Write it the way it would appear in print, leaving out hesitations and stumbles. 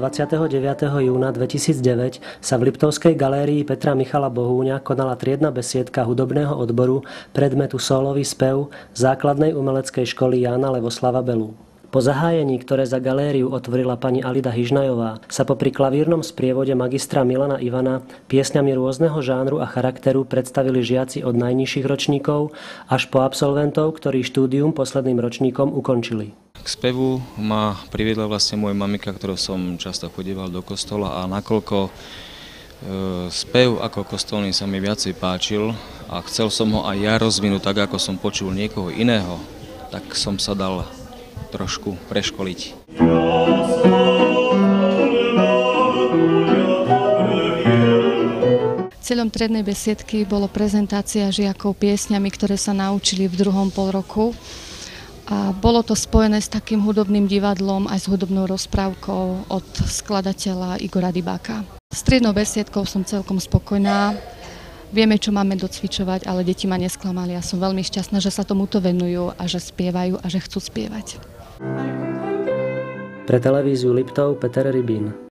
29. júna 2009 sa v Liptovskej galérii Petra Michala Bohúňa konala triedna besiedka hudobného odboru predmetu sólový spev základnej umeleckej školy Jána Levoslava Belu. Po zahájení, ktoré za galériu otvorila pani Alida Hyžnajová, sa popri klavírnom sprievode magistra Milana Ivana piesňami rôzneho žánru a charakteru predstavili žiaci od najnižších ročníkov až po absolventov, ktorí štúdium posledným ročníkom ukončili. K spevu ma priviedla vlastne moja mamika, ktorou som často chodieval do kostola, a nakoľko spev ako kostolný sa mi viacej páčil a chcel som ho aj ja rozvinúť tak, ako som počul niekoho iného, tak som sa dal trošku preškoliť. Cieľom triednej besiedky bolo prezentácia žiakov piesňami, ktoré sa naučili v druhom polroku. A bolo to spojené s takým hudobným divadlom aj s hudobnou rozprávkou od skladateľa Igora Dybáka. S triednou besiedkou som celkom spokojná. Vieme, čo máme docvičovať, ale deti ma nesklamali. Ja som veľmi šťastná, že sa tomuto venujú a že spievajú a že chcú spievať. Pre televíziu Liptov Peter Rybín.